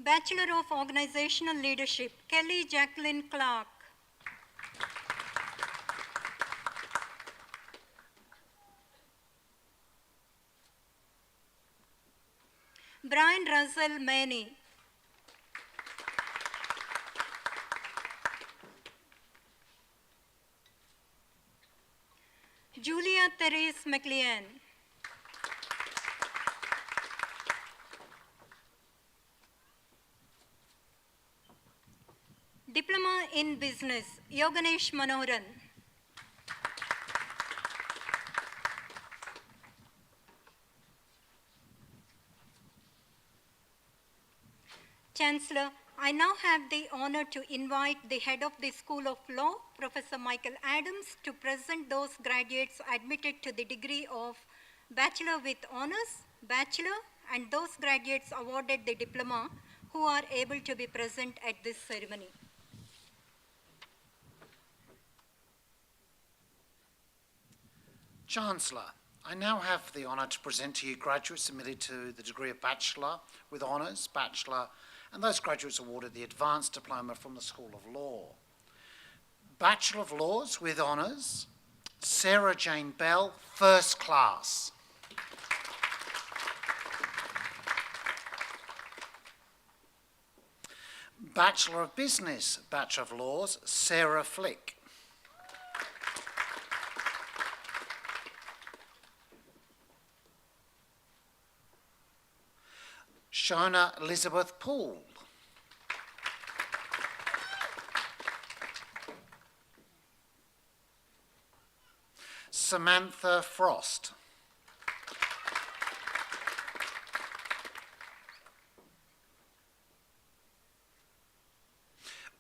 Bachelor of Organizational Leadership, Kelly Jacqueline Clark. Brian Russell Maney. Julia Therese McLean. Diploma in Business, Yoganesh Manoharan. Chancellor, I now have the honor to invite the head of the School of Law, Professor Michael Adams, to present those graduates admitted to the degree of Bachelor with Honors, Bachelor, and those graduates awarded the diploma who are able to be present at this ceremony. Chancellor, I now have the honour to present to you graduates admitted to the degree of Bachelor with Honours, Bachelor, and those graduates awarded the Advanced Diploma from the School of Law. Bachelor of Laws with Honours, Sarah Jane Bell, First Class. Bachelor of Business, Bachelor of Laws, Sarah Flick. Shona Elizabeth Poole. Samantha Frost.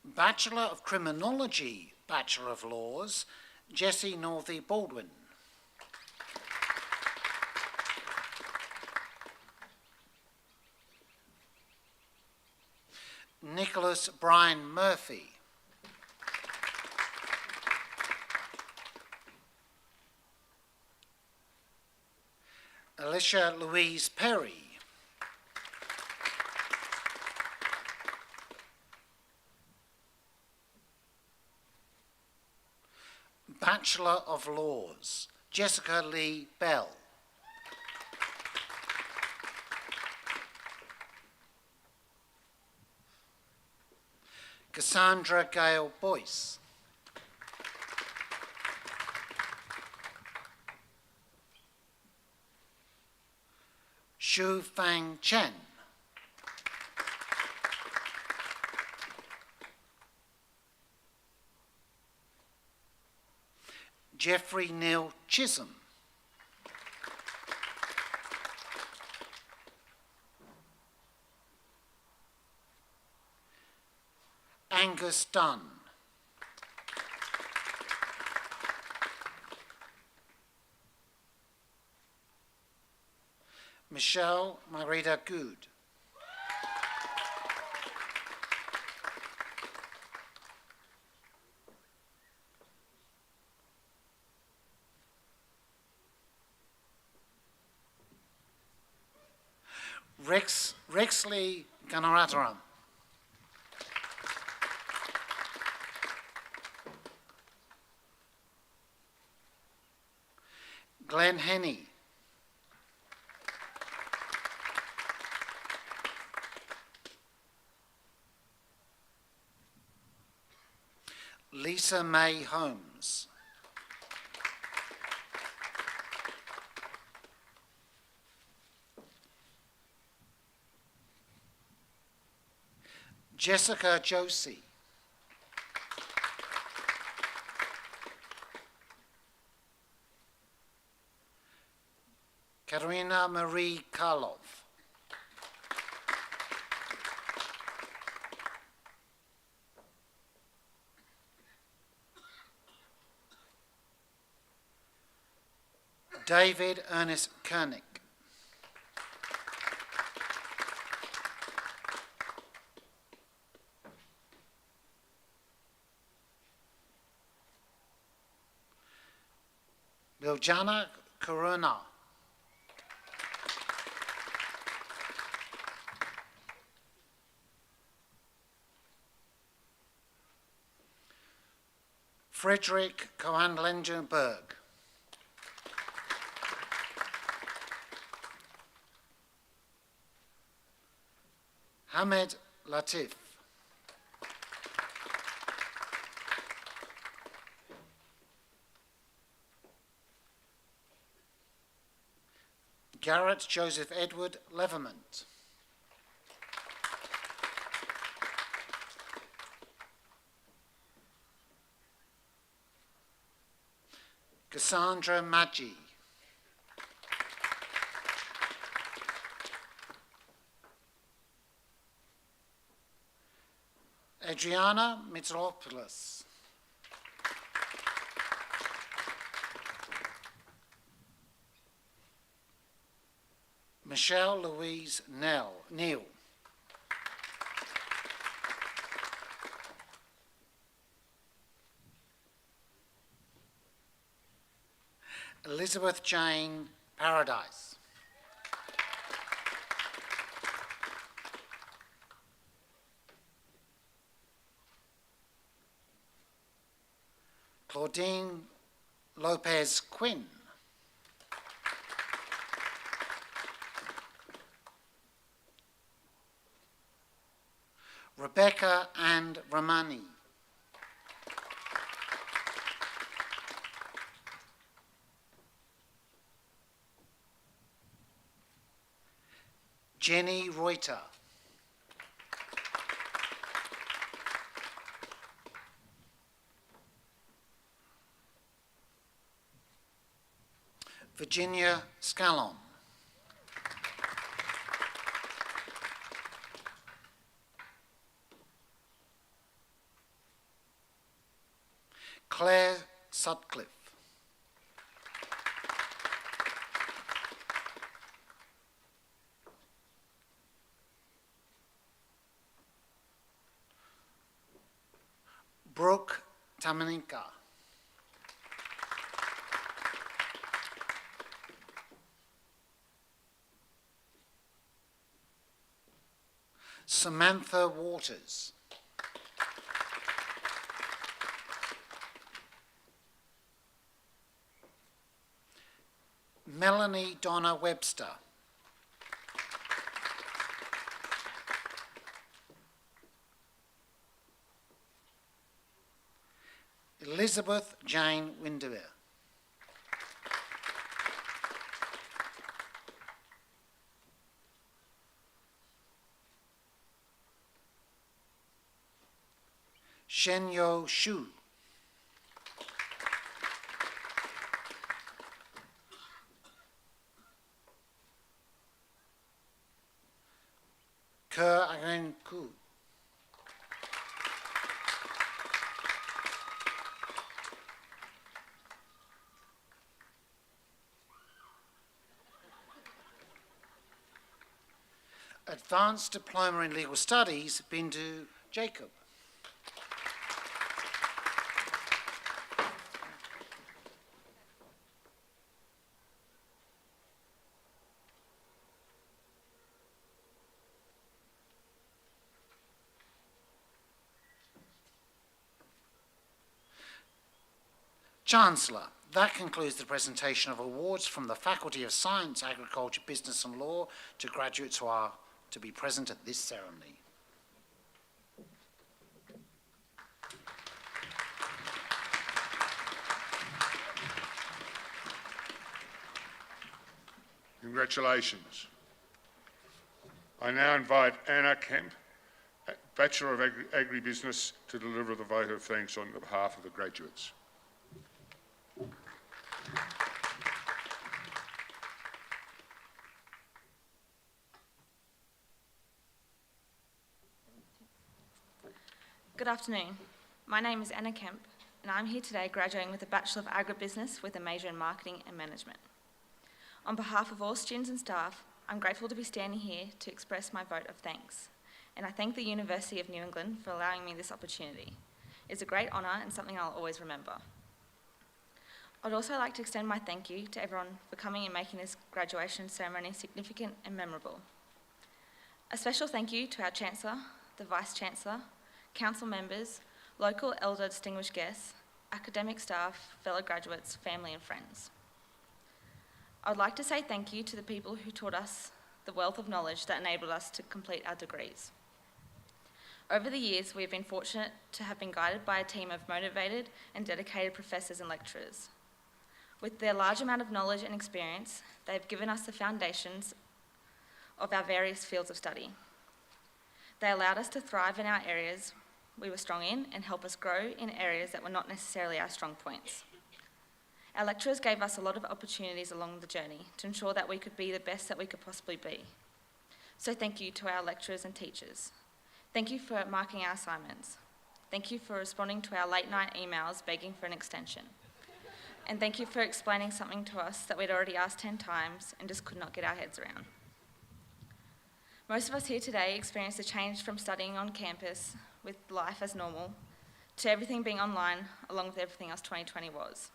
Bachelor of Criminology, Bachelor of Laws, Jessie Northey Baldwin. Nicholas Brian Murphy. Alicia Louise Perry. Bachelor of Laws, Jessica Lee Bell. Cassandra Gale Boyce. Shu Fang Chen. Jeffrey Neil Chisholm. Angus Dunn. Michelle Marita Good. Rexley Ganarataram. Glenn Henney. Lisa May Holmes. Jessica Josie. Katerina Marie Karlov. David Ernest Koenig. Biljana Corona. Frederick Cohen-Lengenberg. Hamed Latif. Garrett Joseph Edward Levermont. Cassandra Maggi. Adriana Mitropoulos. Michelle Louise Neal. Elizabeth Jane Paradise. Claudine Lopez Quinn. Rebecca and Ramani. Jenny Reuter. Virginia Scallon. Claire Sutcliffe. Brooke Tamanika. Samantha Waters. Melanie Donna Webster. Elizabeth Jane Windermere. Shenyo Shu. Kerr Again Ku. Advanced Diploma in Legal Studies, Bindu Jacob. Chancellor, that concludes the presentation of awards from the Faculty of Science, Agriculture, Business and Law to graduates who are to be present at this ceremony. Congratulations. I now invite Anna Kemp, Bachelor of Agribusiness, to deliver the vote of thanks on behalf of the graduates. Good afternoon. My name is Anna Kemp, and I'm here today graduating with a Bachelor of Agribusiness with a major in Marketing and Management. On behalf of all students and staff, I'm grateful to be standing here to express my vote of thanks, and I thank the University of New England for allowing me this opportunity. It's a great honour and something I'll always remember. I'd also like to extend my thank you to everyone for coming and making this graduation ceremony significant and memorable. A special thank you to our Chancellor, the Vice-Chancellor, Council members, local elder distinguished guests, academic staff, fellow graduates, family and friends. I would like to say thank you to the people who taught us the wealth of knowledge that enabled us to complete our degrees. Over the years, we have been fortunate to have been guided by a team of motivated and dedicated professors and lecturers. With their large amount of knowledge and experience, they have given us the foundations of our various fields of study. They allowed us to thrive in our areas we were strong in and help us grow in areas that were not necessarily our strong points. Our lecturers gave us a lot of opportunities along the journey to ensure that we could be the best that we could possibly be. So thank you to our lecturers and teachers. Thank you for marking our assignments. Thank you for responding to our late night emails begging for an extension. And thank you for explaining something to us that we'd already asked 10 times and just could not get our heads around. Most of us here today experienced a change from studying on campus with life as normal to everything being online along with everything else 2020 was.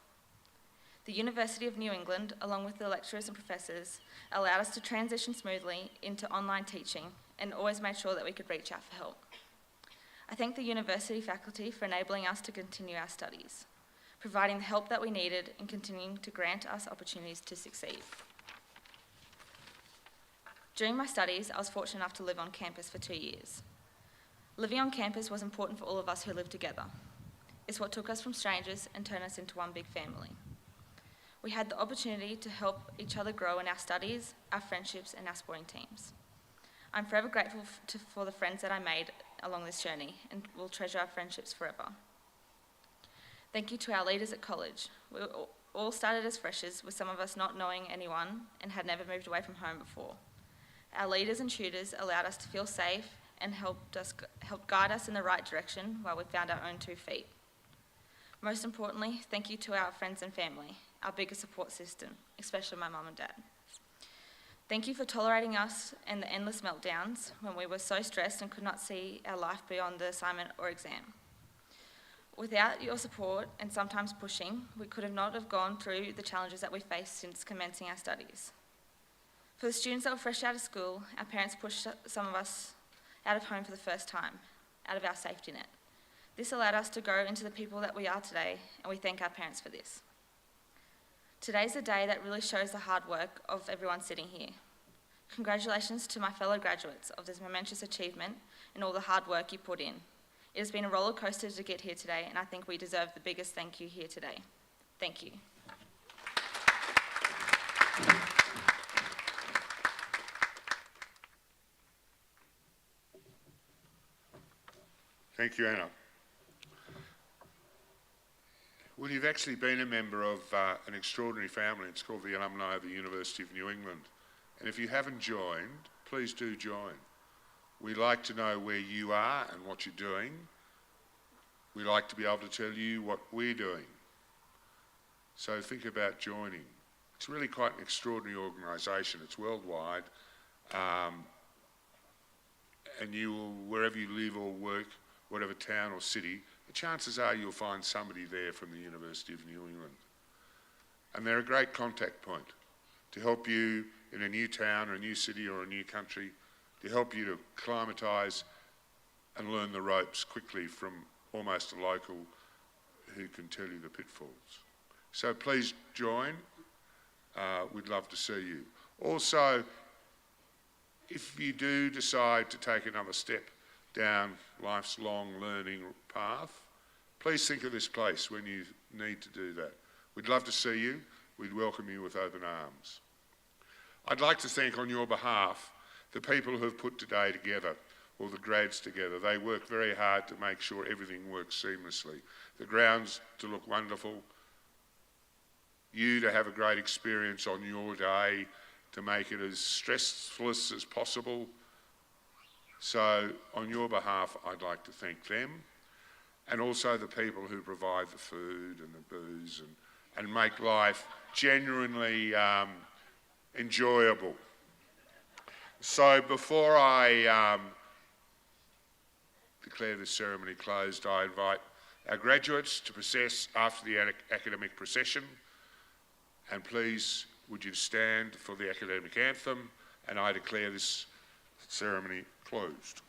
The University of New England, along with the lecturers and professors, allowed us to transition smoothly into online teaching and always made sure that we could reach out for help. I thank the university faculty for enabling us to continue our studies, providing the help that we needed and continuing to grant us opportunities to succeed. During my studies, I was fortunate enough to live on campus for 2 years. Living on campus was important for all of us who lived together. It's what took us from strangers and turned us into one big family. We had the opportunity to help each other grow in our studies, our friendships, and our sporting teams. I'm forever grateful for the friends that I made along this journey and will treasure our friendships forever. Thank you to our leaders at college. We all started as freshers, with some of us not knowing anyone and had never moved away from home before. Our leaders and tutors allowed us to feel safe and helped guide us in the right direction while we found our own 2 feet. Most importantly, thank you to our friends and family, our biggest support system, especially my mum and dad. Thank you for tolerating us and the endless meltdowns when we were so stressed and could not see our life beyond the assignment or exam. Without your support and sometimes pushing, we could not have gone through the challenges that we faced since commencing our studies. For the students that were fresh out of school, our parents pushed some of us out of home for the first time, out of our safety net. This allowed us to grow into the people that we are today, and we thank our parents for this. Today's a day that really shows the hard work of everyone sitting here. Congratulations to my fellow graduates of this momentous achievement and all the hard work you put in. It has been a roller coaster to get here today, and I think we deserve the biggest thank you here today. Thank you. Thank you, Anna. Well, you've actually been a member of an extraordinary family. It's called the Alumni of the University of New England. And if you haven't joined, please do join. We like to know where you are and what you're doing. We like to be able to tell you what we're doing. So think about joining. It's really quite an extraordinary organisation. It's worldwide. And you will, wherever you live or work, whatever town or city, the chances are you'll find somebody there from the University of New England. And they're a great contact point to help you in a new town or a new city or a new country, to help you to acclimatise and learn the ropes quickly from almost a local who can tell you the pitfalls. So please join. We'd love to see you. Also, if you do decide to take another step down life's long learning path, please think of this place when you need to do that. We'd love to see you. We'd welcome you with open arms. I'd like to thank on your behalf the people who have put today together, or the grads together. They work very hard to make sure everything works seamlessly. The grounds to look wonderful, you to have a great experience on your day, to make it as stressless as possible. So on your behalf, I'd like to thank them, and also the people who provide the food and the booze and make life genuinely enjoyable. So before I declare the ceremony closed, I invite our graduates to process after the academic procession, and please would you stand for the academic anthem, and I declare this ceremony closed.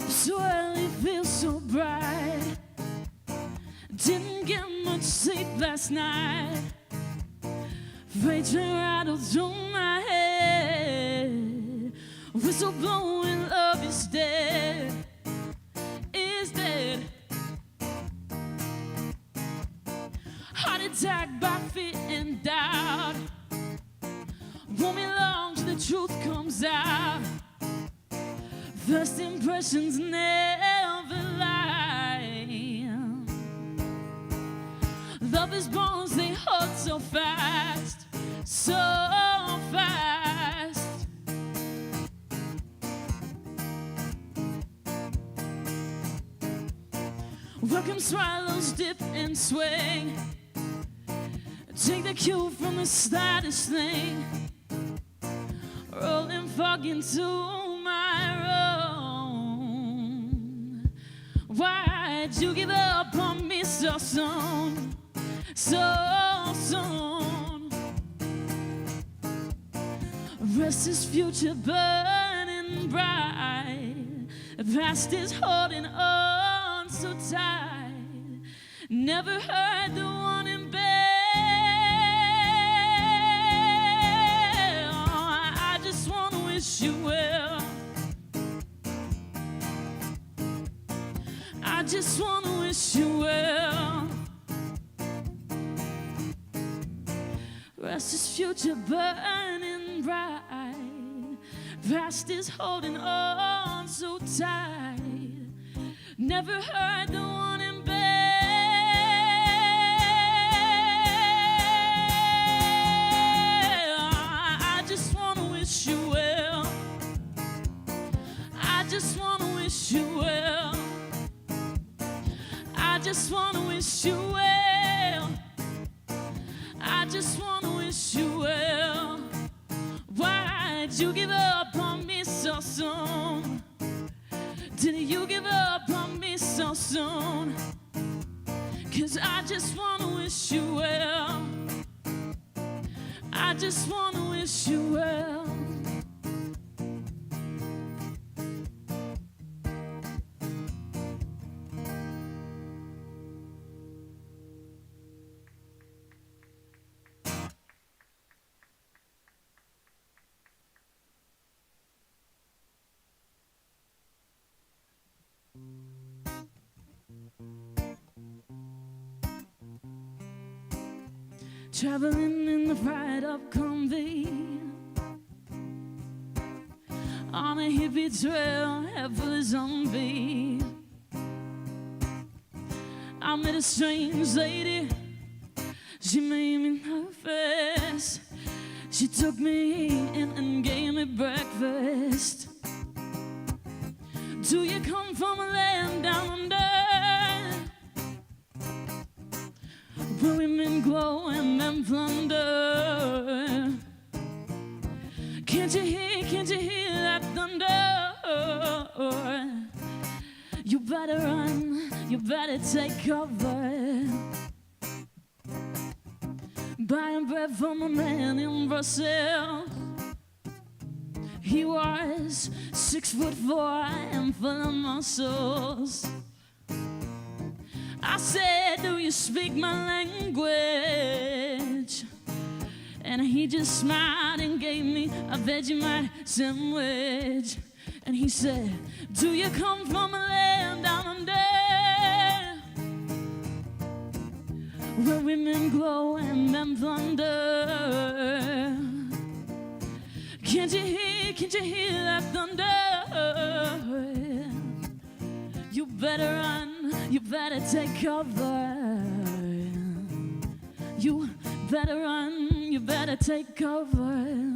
Swirly feels so bright. Didn't get much sleep last night. Freight train rattled through my head. Whistle blowing, love is dead. Is dead. Heart attack by fear and doubt. Won't be long till the truth comes out. First impressions never lie. Love is bonds, they hold so fast, so fast. Welcome swallows dip and swing. Take the cue from the slightest thing. Rolling fog into my room. Why'd you give up on me so soon? So soon. Restless future burning bright. Past is holding on so tight. Never heard the one in bed. I just wanna wish you well. I just wanna wish you well. Restless future burning bright. Past is holding on so tight. Never heard the one in bed. I just wanna wish you well. I just wanna wish you well. I just wanna wish you well. I just wanna wish you well. Why'd you give up on me so soon? Did you give up on me so soon? 'Cause I just wanna wish you well. I just wanna wish you well. traveling in the fried up Humvee on a hippie trail, half a zombie. I met a strange lady, she made me nervous. She took me in and gave me breakfast. Do you come from a land down under, where women glow and men plunder? Can't you hear that thunder? You better run, you better take cover. Buying bread from a man in Brussels. He was 6'4" and full of muscles. I said, do you speak my language? And he just smiled and gave me a Vegemite sandwich. And he said, do you come from a land down under, where women glow and men plunder? Can't you hear that thunder? You better run, you better take cover. You better run, you better take cover.